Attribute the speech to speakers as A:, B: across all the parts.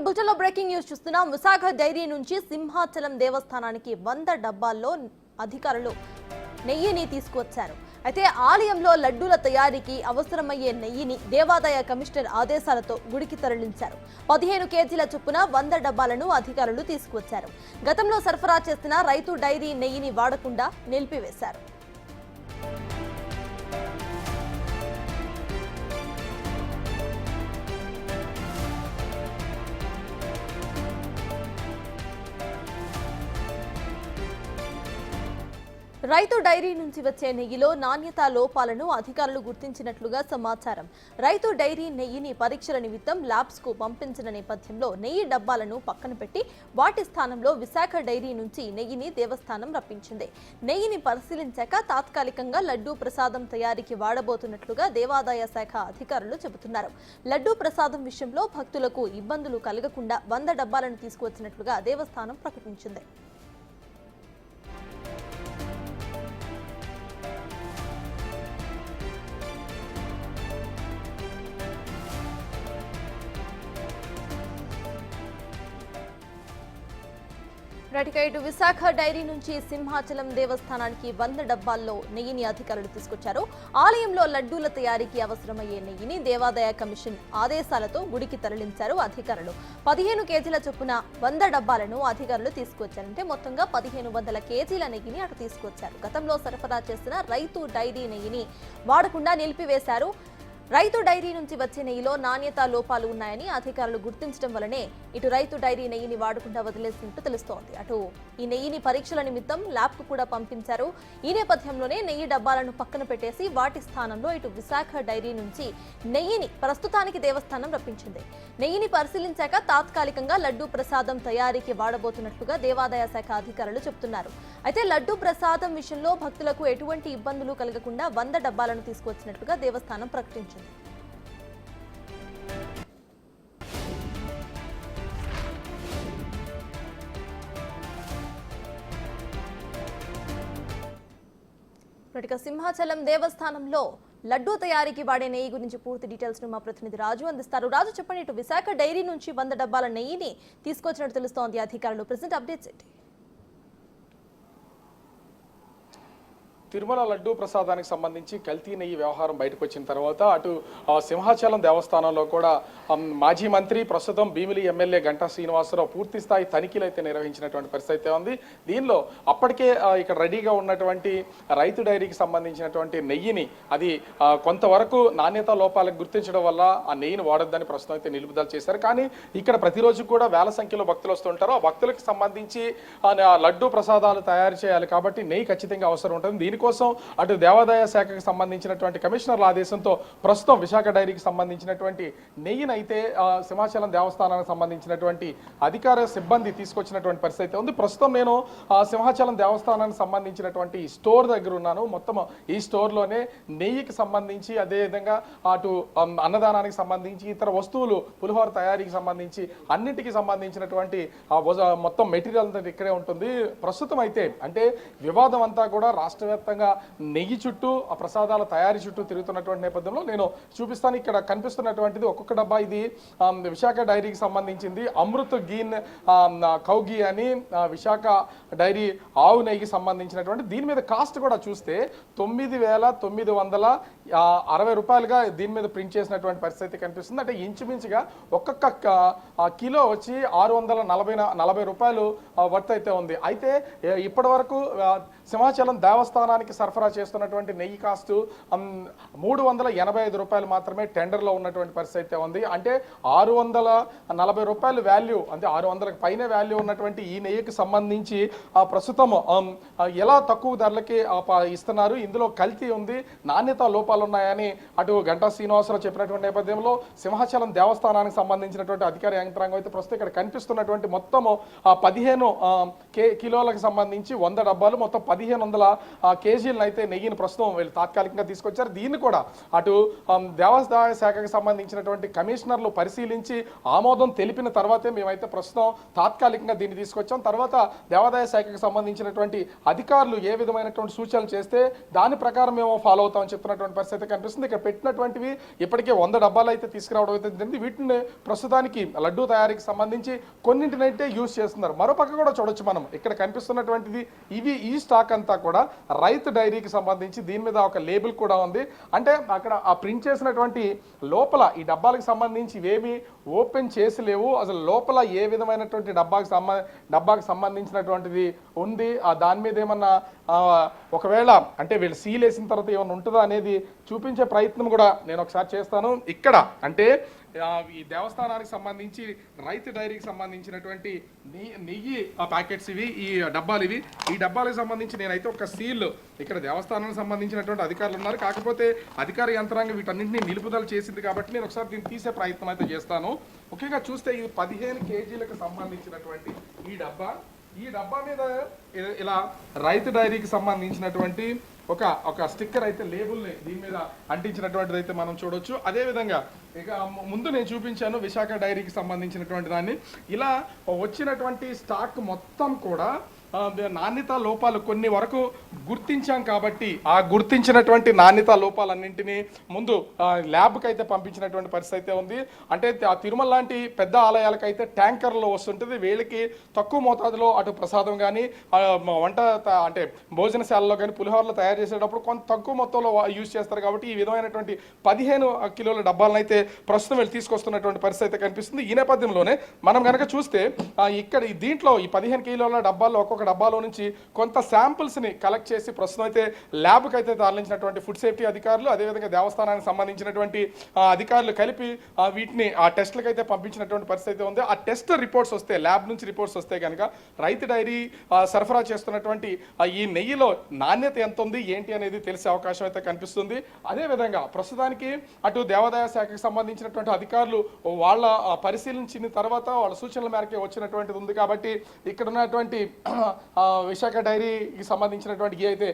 A: బులెటిన్లో breaking news చూస్తున్నాం. Visakha dairy నుంచి సింహాచలం దేవస్థానానికి 100 డబ్బాల్లో అధికారులు నెయ్యిని తీసుకువచ్చారు. అయితే ఆలయంలో లడ్డూల తయారీకి అవసరమయ్యే నెయ్యిని దేవాదాయ కమిషనర్ ఆదేశాలతో గుడికి తరలించారు. 15 కేజీల చొప్పున 100 డబ్బాలను అధికారులు తీసుకువచ్చారు. గతంలో సరఫరా చేసిన రైతు డైరీ నెయ్యిని వాడకుండా నిలిపివేశారు. రైతు డైరీ నుంచి వచ్చే నెయ్యిలో నాణ్యతా లోపాలను అధికారులు గుర్తించినట్లుగా సమాచారం. రైతు డైరీ నెయ్యిని పరీక్షల నిమిత్తం ల్యాబ్స్ కు పంపించిన నేపథ్యంలో నెయ్యి డబ్బాలను పక్కన పెట్టి వాటి స్థానంలో విశాఖ డైరీ నుంచి నెయ్యిని దేవస్థానం రప్పించింది. నెయ్యిని పరిశీలించాక తాత్కాలికంగా లడ్డూ ప్రసాదం తయారీకి వాడబోతున్నట్లుగా దేవాదాయ శాఖ అధికారులు చెబుతున్నారు. లడ్డూ ప్రసాదం విషయంలో భక్తులకు ఇబ్బందులు కలగకుండా 100 డబ్బాలను తీసుకువచ్చినట్లుగా దేవస్థానం ప్రకటించింది. ఇటు విశాఖ డైరీ నుంచి సింహాచలం దేవస్థానానికి 100 డబ్బాల్లో నెయ్యిని అధికారులు తీసుకొచ్చారు. ఆలయంలో లడ్డూల తయారీకి అవసరమయ్యే నెయ్యిని దేవాదాయ కమిషన్ ఆదేశాలతో గుడికి తరలించారు అధికారులు. 15 కేజీల చొప్పున 100 డబ్బాలను అధికారులు తీసుకొచ్చారంటే మొత్తంగా 1500 కేజీల నెయ్యిని అటు తీసుకొచ్చారు. గతంలో సరఫరా చేసిన రైతు డైరీ నెయ్యిని వాడకుండా నిలిపివేశారు. రైతు డైరీ నుంచి వచ్చే నెయ్యిలో నాణ్యతా లోపాలు ఉన్నాయని అధికారులు గుర్తించడం వల్లనే ఇటు రైతు డైరీ నెయ్యిని వాడకుండా వదిలేసినట్టు తెలుస్తోంది. అటు ఈ నెయ్యిని పరీక్షల నిమిత్తం ల్యాబ్ కు కూడా పంపించారు. ఈ నేపథ్యంలోనే నెయ్యి డబ్బాలను పక్కన పెట్టేసి వాటి స్థానంలో ఇటు విశాఖ డైరీ నుంచి నెయ్యిని ప్రస్తుతానికి దేవస్థానం రప్పించింది. నెయ్యిని పరిశీలించాక తాత్కాలికంగా లడ్డూ ప్రసాదం తయారీకి వాడబోతున్నట్లుగా దేవాదాయ శాఖ అధికారులు చెబుతున్నారు. అయితే లడ్డూ ప్రసాదం విషయంలో భక్తులకు ఎటువంటి ఇబ్బందులు కలగకుండా 100 డబ్బాలను తీసుకువచ్చినట్లుగా దేవస్థానం ప్రకటించింది. సింహాచలం దేవస్థానంలో లడ్డూ తయారీకి వాడే నెయ్యి గురించి పూర్తి డీటెయిల్స్ ను మా ప్రతినిధి రాజు అందిస్తారు. రాజు, చెప్పండి, ఇటు విశాఖ డైరీ నుంచి 100 డబ్బాల నెయ్యిని తీసుకొచ్చినట్టు తెలుస్తోంది అధికారులు. ప్రెజెంట్ అప్డేట్స్ ఏంటి?
B: తిరుమల లడ్డూ ప్రసాదానికి సంబంధించి కల్తీ నెయ్యి వ్యవహారం బయటకు వచ్చిన తర్వాత అటు సింహాచలం దేవస్థానంలో కూడా మాజీ మంత్రి ప్రస్తుతం భీమిలి ఎమ్మెల్యే గంటా శ్రీనివాసరావు పూర్తి స్థాయి తనిఖీలు అయితే నిర్వహించినటువంటి పరిస్థితి ఉంది. దీనిలో అప్పటికే ఇక్కడ రెడీగా ఉన్నటువంటి రైతు డైరీకి సంబంధించినటువంటి నెయ్యిని అది కొంతవరకు నాణ్యతా లోపాలకు గుర్తించడం వల్ల ఆ నెయ్యిని వాడొద్దని ప్రస్తుతం అయితే నిలుపుదల చేశారు. కానీ ఇక్కడ ప్రతిరోజు కూడా వేల సంఖ్యలో భక్తులు వస్తుంటారు. ఆ భక్తులకు సంబంధించి లడ్డూ ప్రసాదాలు తయారు చేయాలి కాబట్టి నెయ్యి ఖచ్చితంగా అవసరం ఉంటుంది. దీనికోసం అటు దేవాదాయ శాఖకు సంబంధించినటువంటి కమిషనర్ల ఆదేశంతో ప్రస్తుతం విశాఖ డైరీకి సంబంధించినటువంటి నెయ్యిని అయితే సింహాచలం దేవస్థానానికి సంబంధించినటువంటి అధికార సిబ్బంది తీసుకొచ్చినటువంటి పరిస్థితి ఉంది. ప్రస్తుతం నేను సింహాచలం దేవస్థానానికి సంబంధించినటువంటి స్టోర్ దగ్గర ఉన్నాను. మొత్తం ఈ స్టోర్లోనే నెయ్యికి సంబంధించి అదేవిధంగా అటు అన్నదానానికి సంబంధించి ఇతర వస్తువులు పులిహోర తయారీకి సంబంధించి అన్నింటికి సంబంధించినటువంటి మొత్తం మెటీరియల్ అంతా ఇక్కడే ఉంటుంది. ప్రస్తుతం అయితే అంటే వివాదం అంతా కూడా రాష్ట్ర వ్యాప్తంగా నెయ్యి చుట్టూ ఆ ప్రసాదాల తయారీ చుట్టూ తిరుగుతున్నటువంటి నేపథ్యంలో నేను చూపిస్తాను. ఇక్కడ కనిపిస్తున్నటువంటిది ఒక్కొక్క డబ్బా ఇది విశాఖ డైరీకి సంబంధించింది. అమృత్ గీన్ కౌగి అని విశాఖ డైరీ ఆవు నెయ్యికి సంబంధించినటువంటి దీని మీద కాస్ట్ కూడా చూస్తే 9,960 రూపాయలుగా దీని మీద ప్రింట్ చేసినటువంటి పరిస్థితి కనిపిస్తుంది. అంటే ఇంచుమించుగా ఒక్కొక్క కిలో వచ్చి 640 రూపాయలు వర్త్ అయితే ఉంది. అయితే ఇప్పటి వరకు సింహాచలం దేవస్థానానికి సరఫరా చేస్తున్నటువంటి నెయ్యి కాస్ట్ 385 రూపాయలు మాత్రమే టెండర్లో ఉన్నటువంటి పరిస్థితి ఉంది. అంటే 640 రూపాయలు వాల్యూ, అంటే 600కి పైన వాల్యూ ఉన్నటువంటి ఈ నెయ్యికి సంబంధించి ప్రస్తుతం ఎలా తక్కువ ధరలకి ఇస్తున్నారు, ఇందులో కల్తీ ఉంది, నాణ్యత లోపాలు ఉన్నాయని అటు గంటా శ్రీనివాసరావు చెప్పినటువంటి నేపథ్యంలో సింహాచలం దేవస్థానానికి సంబంధించినటువంటి అధికార యంత్రాంగం అయితే ప్రస్తుతం ఇక్కడ కనిపిస్తున్నటువంటి మొత్తం 15 కిలోలకు సంబంధించి 100 డబ్బాలు మొత్తం 1500 కేజీలను అయితే నెయ్యిని ప్రస్తుతం వీళ్ళు తాత్కాలికంగా తీసుకొచ్చారు. దీన్ని కూడా అటు దేవాదాయ శాఖకు సంబంధించినటువంటి కమిషనర్లు పరిశీలించి ఆమోదం తెలిపిన తర్వాతే మేమైతే ప్రస్తుతం తాత్కాలికంగా దీన్ని తీసుకొచ్చాం. తర్వాత దేవాదాయ శాఖకు సంబంధించినటువంటి అధికారులు ఏ విధమైనటువంటి సూచనలు చేస్తే దాని ప్రకారం మేము ఫాలో అవుతామని చెప్తున్నటువంటి పరిస్థితి పరిస్థితి కనిపిస్తుంది. ఇక్కడ పెట్టినటువంటివి ఇప్పటికే 100 డబ్బాలు అయితే తీసుకురావడం అయితే జరిగింది. వీటిని ప్రస్తుతానికి లడ్డూ తయారీకి సంబంధించి కొన్నింటినైతే యూజ్ చేస్తున్నారు. మరోపక్క కూడా చూడొచ్చు మనం ఇక్కడ కనిపిస్తున్నటువంటిది ఈ స్టాక్ అంతా కూడా రైతు డైరీకి సంబంధించి దీని మీద ఒక లేబుల్ కూడా ఉంది. అంటే అక్కడ ఆ ప్రింట్ చేసినటువంటి లోపల ఈ డబ్బాలకు సంబంధించి ఇవేమి ఓపెన్ చేసి లేవు. అసలు లోపల ఏ విధమైనటువంటి డబ్బాకి సంబంధించినటువంటిది ఉంది, దాని మీద ఏమన్నా ఒకవేళ అంటే వీళ్ళు సీల్ వేసిన తర్వాత ఏమన్నా ఉంటుందా అనేది చూపించే ప్రయత్నం కూడా నేను ఒకసారి చేస్తాను. ఇక్కడ అంటే ఈ దేవస్థానానికి సంబంధించి రైతు డైరీకి సంబంధించినటువంటి నెయ్యి ప్యాకెట్స్ ఇవి, ఈ డబ్బాలు ఇవి. ఈ డబ్బాలకు సంబంధించి నేనైతే ఒక సీల్ ఇక్కడ దేవస్థానానికి సంబంధించినటువంటి అధికారులు ఉన్నారు. కాకపోతే అధికార యంత్రాంగం వీటన్నింటినీ నిలుపుదల చేసింది కాబట్టి నేను ఒకసారి దీన్ని తీసే ప్రయత్నం అయితే చేస్తాను. ముఖ్యంగా చూస్తే ఇది 15 కేజీలకు సంబంధించినటువంటి ఈ డబ్బా మీద ఇలా రైతు డైరీకి సంబంధించినటువంటి ఒక స్టిక్కర్ అయితే లేబుల్ని దీని మీద అంటించినటువంటిది అయితే మనం చూడొచ్చు. అదేవిధంగా ఇక ముందు నేను చూపించాను విశాఖ డైరీకి సంబంధించినటువంటి దాన్ని. ఇలా వచ్చినటువంటి స్టాక్ మొత్తం కూడా నాణ్యత లోపాలు కొన్ని వరకు గుర్తించాం కాబట్టి ఆ గుర్తించినటువంటి నాణ్యత లోపాలన్నింటినీ ముందు ల్యాబ్కి అయితే పంపించినటువంటి పరిస్థితి అయితే ఉంది. అంటే ఆ తిరుమల లాంటి పెద్ద ఆలయాలకైతే ట్యాంకర్లో వస్తుంటుంది. వీళ్ళకి తక్కువ మోతాదులో అటు ప్రసాదం కానీ వంట అంటే భోజనశాలలో కానీ పులిహోరలు తయారు చేసేటప్పుడు కొంత తక్కువ మొత్తంలో యూజ్ చేస్తారు కాబట్టి ఈ విధమైనటువంటి 15 కిలోల డబ్బాలను అయితే ప్రస్తుతం వీళ్ళు తీసుకొస్తున్నటువంటి పరిస్థితి అయితే కనిపిస్తుంది. ఈ నేపథ్యంలోనే మనం కనుక చూస్తే ఇక్కడ దీంట్లో ఈ 15 కిలోల డబ్బాల్లో ఒక్కొక్క డబ్బాలో నుంచి కొంత శాంపుల్స్ని కలెక్ట్ చేసి ప్రస్తుతం అయితే ల్యాబ్కి అయితే తరలించినటువంటి ఫుడ్ సేఫ్టీ అధికారులు, అదేవిధంగా దేవస్థానానికి సంబంధించినటువంటి అధికారులు కలిపి వీటిని ఆ టెస్ట్లకు అయితే పంపించినటువంటి పరిస్థితి అయితే ఉంది. ఆ టెస్ట్ రిపోర్ట్స్ వస్తే, ల్యాబ్ నుంచి రిపోర్ట్స్ వస్తే కనుక రైతు డైరీ సరఫరా చేస్తున్నటువంటి ఈ నెయ్యిలో నాణ్యత ఎంత ఉంది ఏంటి అనేది తెలిసే అవకాశం అయితే కనిపిస్తుంది. అదేవిధంగా ప్రస్తుతానికి అటు దేవాదాయ శాఖకు సంబంధించినటువంటి అధికారులు వాళ్ళ పరిశీలించిన తర్వాత వాళ్ళ సూచనల మేరకే వచ్చినటువంటిది ఉంది కాబట్టి ఇక్కడ ఉన్నటువంటి విశాఖ డైరీకి సంబంధించినటువంటి అయితే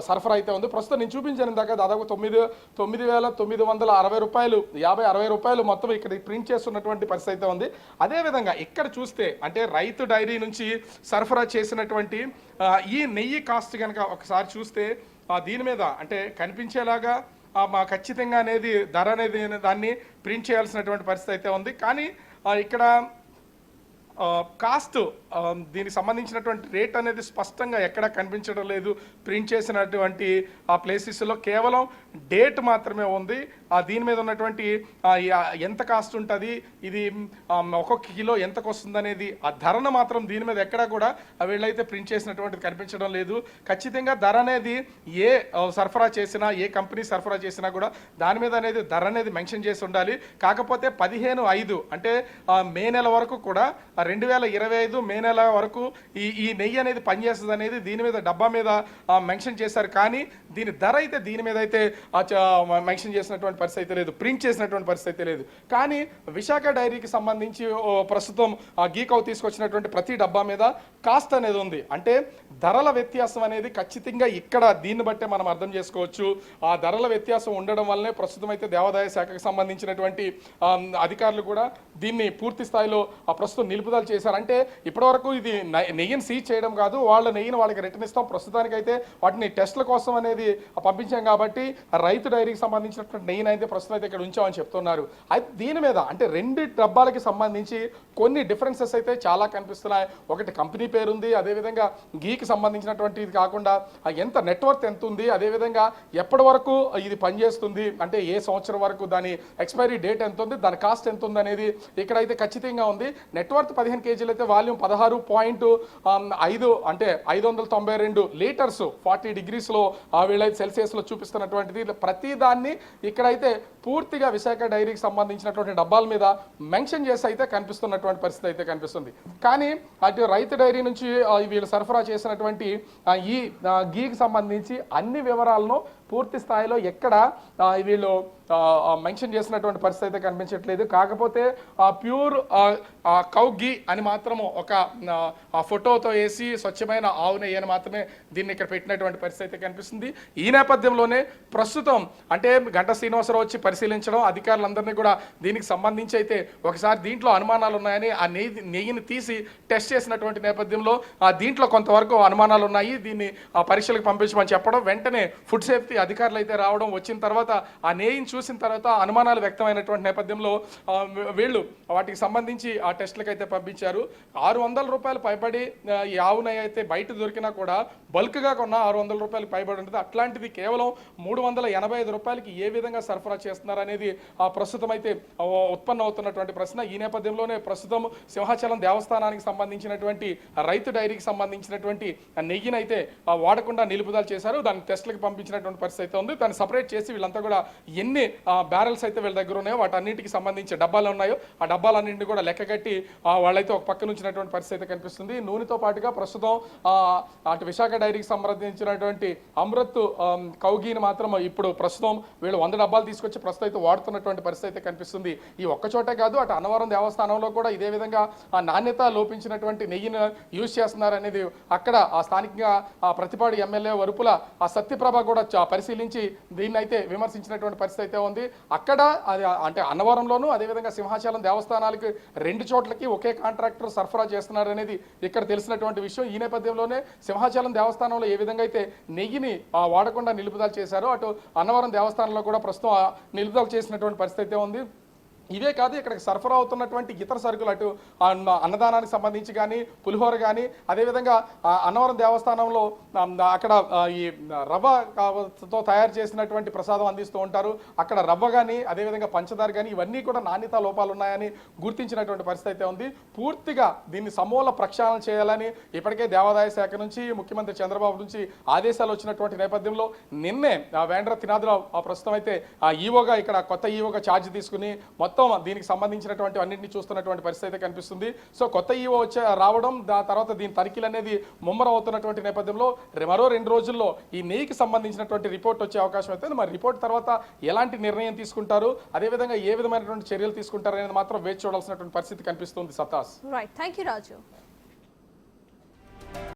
B: సరఫరా అయితే ఉంది. ప్రస్తుతం నేను చూపించాను దాకా దాదాపు 9,960 రూపాయలు 50-60 రూపాయలు మొత్తం ఇక్కడ ప్రింట్ చేస్తున్నటువంటి పరిస్థితి అయితే ఉంది. అదేవిధంగా ఇక్కడ చూస్తే అంటే రైతు డైరీ నుంచి సరఫరా చేసినటువంటి ఈ నెయ్యి కాస్ట్ కనుక ఒకసారి చూస్తే దీని మీద అంటే కనిపించేలాగా ఖచ్చితంగా అనేది ధర అనేది దాన్ని ప్రింట్ చేయాల్సినటువంటి పరిస్థితి అయితే ఉంది. కానీ ఇక్కడ కాస్ట్ దీనికి సంబంధించినటువంటి రేట్ అనేది స్పష్టంగా ఎక్కడా కనిపించడం లేదు. ప్రింట్ చేసినటువంటి ఆ ప్లేసెస్లో కేవలం డేట్ మాత్రమే ఉంది. దీని మీద ఉన్నటువంటి ఎంత కాస్ట్ ఉంటుంది, ఇది ఒక్కొక్క కిలో ఎంతకు వస్తుంది అనేది ఆ ధరను మాత్రం దీని మీద ఎక్కడా కూడా వీళ్ళైతే ప్రింట్ చేసినటువంటిది కనిపించడం లేదు. ఖచ్చితంగా ధర అనేది ఏ సరఫరా చేసినా, ఏ కంపెనీ సరఫరా చేసినా కూడా దాని మీద అనేది ధర అనేది మెన్షన్ చేసి ఉండాలి. కాకపోతే 15/5 అంటే మే నెల వరకు కూడా 2025 మే నెల వరకు ఈ నెయ్యి అనేది పనిచేస్తుంది అనేది దీని మీద డబ్బా మీద మెన్షన్ చేశారు. కానీ దీని ధర అయితే దీని మీద అయితే మెన్షన్ చేసినటువంటి పరిస్థితి అయితే లేదు, ప్రింట్ చేసినటువంటి పరిస్థితి అయితే లేదు. కానీ విశాఖ డైరీకి సంబంధించి ప్రస్తుతం గీకౌ తీసుకొచ్చినటువంటి ప్రతి డబ్బా మీద కాస్ట్ అనేది ఉంది. అంటే ధరల వ్యత్యాసం అనేది ఖచ్చితంగా ఇక్కడ దీన్ని బట్టే మనం అర్థం చేసుకోవచ్చు. ఆ ధరల వ్యత్యాసం ఉండడం వల్లనే ప్రస్తుతం అయితే దేవాదాయ శాఖకు సంబంధించినటువంటి అధికారులు కూడా దీన్ని పూర్తి స్థాయిలో ప్రస్తుతం నిలుపుదల చేశారు. అంటే ఇప్పటివరకు ఇది నెయ్యిని సీజ్ చేయడం కాదు, వాళ్ళ నెయ్యిని వాళ్ళకి రిటర్న్ ఇస్తాం, ప్రస్తుతానికి అయితే వాటిని టెస్ట్ల కోసం అనేది పంపించాం కాబట్టి రైతు డైరీకి సంబంధించినటువంటి నెయ్యిని అయితే ప్రస్తుతం అయితే ఇక్కడ ఉంచామని చెప్తున్నారు. అయితే దీని మీద అంటే 2 డబ్బాలకి సంబంధించి కొన్ని డిఫరెన్సెస్ అయితే చాలా కనిపిస్తున్నాయి. ఒకటి కంపెనీ పేరుంది, అదేవిధంగా గీకి సంబంధించినటువంటిది కాకుండా ఎంత నెట్వర్క్ ఎంత ఉంది, అదేవిధంగా ఎప్పటి వరకు ఇది పనిచేస్తుంది, అంటే ఏ సంవత్సరం వరకు దాని ఎక్స్పైరీ డేట్ ఎంత ఉంది, దాని కాస్ట్ ఎంత ఉంది అనేది ఇక్కడైతే ఖచ్చితంగా ఉంది. నెట్వర్క్ 15 కేజీలు అయితే వాల్యూమ్ 16.5 అంటే 592 లీటర్స్ 40 డిగ్రీస్లో వీళ్ళైతే సెల్సియస్లో చూపిస్తున్నటువంటిది. ప్రతి దాన్ని ఇక్కడైతే పూర్తిగా విశాఖ డైరీకి సంబంధించినటువంటి డబ్బాల మీద మెన్షన్ చేసి అయితే కనిపిస్తున్నటువంటి పరిస్థితి అయితే కనిపిస్తుంది. కానీ అటు రైతు డైరీ నుంచి వీళ్ళు సరఫరా చేసినటువంటి ఈ గీకి సంబంధించి అన్ని వివరాలను పూర్తి స్థాయిలో ఎక్కడ వీళ్ళు మెన్షన్ చేసినటువంటి పరిస్థితి అయితే కనిపించట్లేదు. కాకపోతే ప్యూర్ కౌ గీ అని మాత్రము ఒక ఫోటోతో వేసి స్వచ్ఛమైన ఆవు నెయ్యి అని మాత్రమే దీన్ని ఇక్కడ పెట్టినటువంటి పరిస్థితి అయితే కనిపిస్తుంది. ఈ నేపథ్యంలోనే ప్రస్తుతం అంటే గంటా శ్రీనివాసరావు వచ్చి పరిశీలించడం, అధికారులందరినీ కూడా దీనికి సంబంధించి అయితే ఒకసారి దీంట్లో అనుమానాలు ఉన్నాయని ఆ నెయ్యిని తీసి టెస్ట్ చేసినటువంటి నేపథ్యంలో దీంట్లో కొంతవరకు అనుమానాలు ఉన్నాయి, దీన్ని పరీక్షలకు పంపించమని చెప్పడం, వెంటనే ఫుడ్ సేఫ్టీ అధికారులు అయితే రావడం, వచ్చిన తర్వాత ఆ నెయ్యిని చూసిన తర్వాత అనుమానాలు వ్యక్తమైనటువంటి నేపథ్యంలో వీళ్ళు వాటికి సంబంధించి ఆ టెస్టులకు అయితే పంపించారు. 600 రూపాయలు పైబడి ఈ ఆవు నెయ్యి అయితే బయట దొరికినా కూడా బల్క్గా కొన్న 600 రూపాయలు పైబడి ఉంటుంది. అట్లాంటిది కేవలం 385 రూపాయలకి ఏ విధంగా సరఫరా చేస్తున్నారు అనేది ప్రస్తుతం అయితే ఉత్పన్న అవుతున్నటువంటి ప్రశ్న. ఈ నేపథ్యంలోనే ప్రస్తుతం సింహాచలం దేవస్థానానికి సంబంధించినటువంటి రైతు డైరీకి సంబంధించినటువంటి నెయ్యిని అయితే వాడకుండా నిలుపుదల చేశారు. దాన్ని టెస్టులకు పంపించినటువంటి పరిస్థితి అయితే ఉంది. దాన్ని సపరేట్ చేసి వీళ్ళంతా కూడా ఎన్ని బ్యారెల్స్ అయితే వీళ్ళ దగ్గర ఉన్నాయో వాటన్నిటికి సంబంధించి డబ్బాలు ఉన్నాయో ఆ డబ్బాలన్నింటినీ కూడా లెక్కగట్టి వాళ్ళైతే ఒక పక్కన ఉంచినటువంటి పరిస్థితి అయితే కనిపిస్తుంది. నూనెతో పాటుగా ప్రస్తుతం అటు విశాఖ డైరీకి సంబంధించినటువంటి అమృత్ కౌగీని మాత్రం ఇప్పుడు ప్రస్తుతం వీళ్ళు 100 డబ్బాలు తీసుకొచ్చి ప్రస్తుతం అయితే వాడుతున్నటువంటి పరిస్థితి అయితే కనిపిస్తుంది. ఈ ఒక్క చోటే కాదు, అటు అన్నవరం దేవస్థానంలో కూడా ఇదే విధంగా ఆ నాణ్యత లోపించినటువంటి నెయ్యిని యూజ్ చేస్తున్నారనేది అక్కడ ఆ స్థానికంగా ప్రతిపాడు ఎమ్మెల్యే వరుపుల ఆ సత్యప్రభ కూడా పరిశీలించి దీన్ని అయితే విమర్శించినటువంటి పరిస్థితి అయితే ఉంది. అక్కడ అది అంటే అన్నవరంలోనూ అదేవిధంగా సింహాచలం దేవస్థానాలకు 2 చోట్లకి ఒకే కాంట్రాక్టర్ సరఫరా చేస్తున్నారనేది ఇక్కడ తెలిసినటువంటి విషయం. ఈ నేపథ్యంలోనే సింహాచలం దేవస్థానంలో ఏ విధంగా అయితే నెయ్యిని వాడకుండా నిలుపుదల చేశారో అటు అన్నవరం దేవస్థానంలో కూడా ప్రస్తుతం నిలుపుదల చేసినటువంటి పరిస్థితి అయితే ఉంది. ఇవే కాదు, ఇక్కడికి సరఫరా అవుతున్నటువంటి ఇతర సరుకులు అటు అన్నదానానికి సంబంధించి కానీ పులిహోర కానీ అదేవిధంగా అన్నవరం దేవస్థానంలో అక్కడ ఈ రవ్వతో తయారు చేసినటువంటి ప్రసాదం అందిస్తూ ఉంటారు. అక్కడ రవ్వ కానీ అదేవిధంగా పంచదార కానీ ఇవన్నీ కూడా నాణ్యతా లోపాలు ఉన్నాయని గుర్తించినటువంటి పరిస్థితి అయితే ఉంది. పూర్తిగా దీన్ని సమూల ప్రక్షాళన చేయాలని ఇప్పటికే దేవాదాయ శాఖ నుంచి ముఖ్యమంత్రి చంద్రబాబు నుంచి ఆదేశాలు వచ్చినటువంటి నేపథ్యంలో నిన్నే వేండ్ర త్రినాథరావు ప్రస్తుతం అయితే ఈవోగా ఇక్కడ కొత్త ఈవోగా ఛార్జ్ తీసుకుని మొత్తం దీనికి సంబంధించినటువంటి అన్నింటినీ చూస్తున్నటువంటి పరిస్థితి అయితే కనిపిస్తుంది. సో కొత్త ఈవో రావడం తర్వాత దీని తనిఖీలు అనేది ముమ్మరం అవుతున్నటువంటి నేపథ్యంలో మరో 2 రోజుల్లో ఈ నెయ్యికి సంబంధించినటువంటి రిపోర్ట్ వచ్చే అవకాశం అయితే మరి రిపోర్ట్ తర్వాత ఎలాంటి నిర్ణయం తీసుకుంటారు, అదేవిధంగా ఏ విధమైనటువంటి చర్యలు తీసుకుంటారు అనేది మాత్రం వేచి చూడాల్సినటువంటి పరిస్థితి కనిపిస్తుంది. సత్తాస్.
A: Right, thank you Raju.